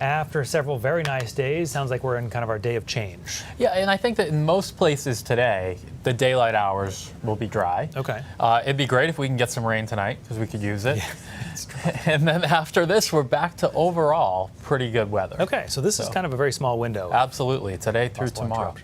After several very nice days, sounds like we're in kind of our day of change. Yeah, and I think that in most places today, the daylight hours will be dry. Okay. It'd be great if we can get some rain tonight because we could use it. Yeah, that's true. And then after this, we're back to overall pretty good weather. Okay, so this is kind of a very small window. Absolutely, today through tomorrow.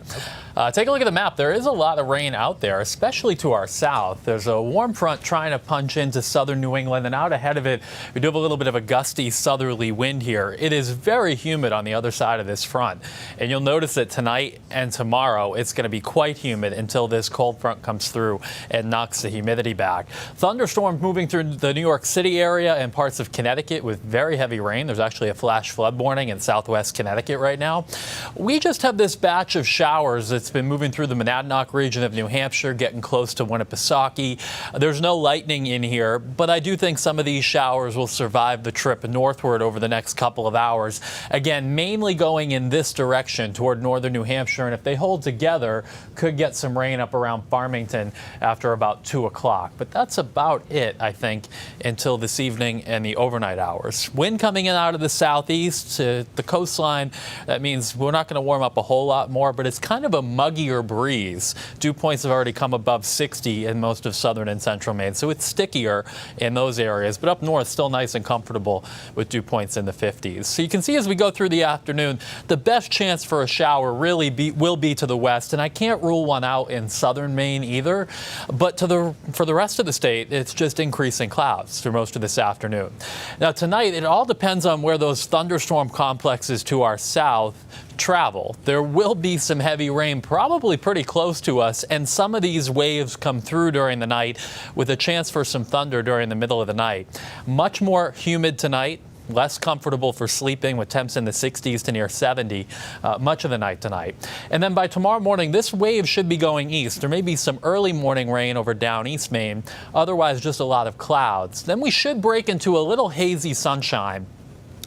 Okay. Take a look at the map. There is a lot of rain out there, especially to our south. There's a warm front trying to punch into southern New England, and out ahead of it, we do have a little bit of a gusty southerly wind here. It is very humid on the other side of this front, and you'll notice that tonight and tomorrow it's going to be quite humid until this cold front comes through and knocks the humidity back. Thunderstorms moving through the New York City area and parts of Connecticut with very heavy rain. There's actually a flash flood warning in southwest Connecticut right now. We just have this batch of showers that's been moving through the Monadnock region of New Hampshire, getting close to Winnipesaukee. There's no lightning in here, but I do think some of these showers will survive the trip northward over the next couple of hours. Again, mainly going in this direction toward northern New Hampshire, and if they hold together, could get some rain up around Farmington after about 2 o'clock. But that's about it, I think, until this evening and the overnight hours. Wind coming in out of the southeast to the coastline. That means we're not going to warm up a whole lot more, but it's kind of a muggier breeze. Dew points have already come above 60 in most of southern and central Maine, so it's stickier in those areas. But up north, still nice and comfortable with dew points in the 50s. So you can see as we go through the afternoon, the best chance for a shower really will be to the west, and I can't rule one out in southern Maine either. But for the rest of the state, it's just increasing clouds through most of this afternoon. Now tonight, it all depends on where those thunderstorm complexes to our south travel. There will be some heavy rain probably pretty close to us, and some of these waves come through during the night with a chance for some thunder during the middle of the night. Much more humid tonight. Less comfortable for sleeping with temps in the 60s to near 70 much of the night tonight. And then by tomorrow morning, this wave should be going east. There may be some early morning rain over down East Maine. Otherwise, just a lot of clouds. Then we should break into a little hazy sunshine.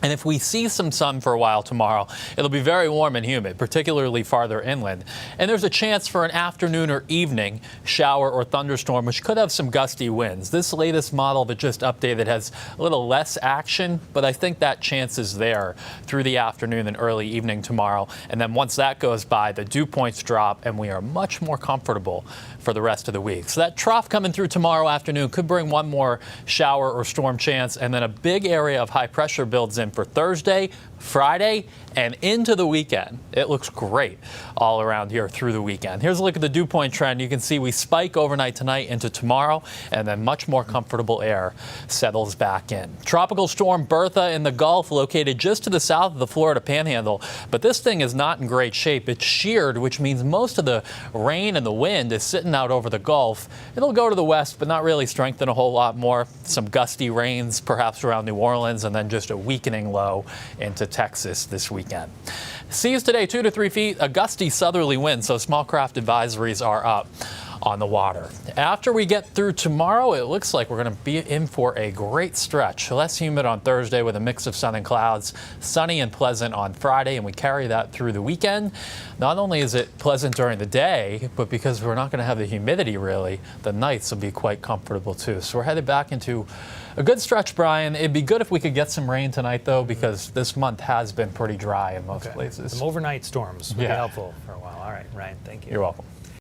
And if we see some sun for a while tomorrow, it'll be very warm and humid, particularly farther inland. And there's a chance for an afternoon or evening shower or thunderstorm, which could have some gusty winds. This latest model that just updated has a little less action, but I think that chance is there through the afternoon and early evening tomorrow. And then once that goes by, the dew points drop, and we are much more comfortable for the rest of the week. So that trough coming through tomorrow afternoon could bring one more shower or storm chance, and then a big area of high pressure builds in for Thursday, Friday, and into the weekend. It looks great all around here through the weekend. Here's a look at the dew point trend. You can see we spike overnight tonight into tomorrow, and then much more comfortable air settles back in. Tropical storm Bertha in the Gulf, located just to the south of the Florida Panhandle, but this thing is not in great shape. It's sheared, which means most of the rain and the wind is sitting out over the Gulf. It'll go to the west, but not really strengthen a whole lot more. Some gusty rains perhaps around New Orleans, and then just a weakening low into Texas this weekend. Seas today 2 to 3 feet, a gusty southerly wind, so small craft advisories are up on the water. After we get through tomorrow, it looks like we're going to be in for a great stretch. Less humid on Thursday with a mix of sun and clouds, sunny and pleasant on Friday, and we carry that through the weekend. Not only is it pleasant during the day, but because we're not going to have the humidity really, the nights will be quite comfortable too. So we're headed back into a good stretch, Brian. It'd be good if we could get some rain tonight, though, because this month has been pretty dry in most places. Some overnight storms would be helpful for a while. All right, Ryan, thank you. You're welcome.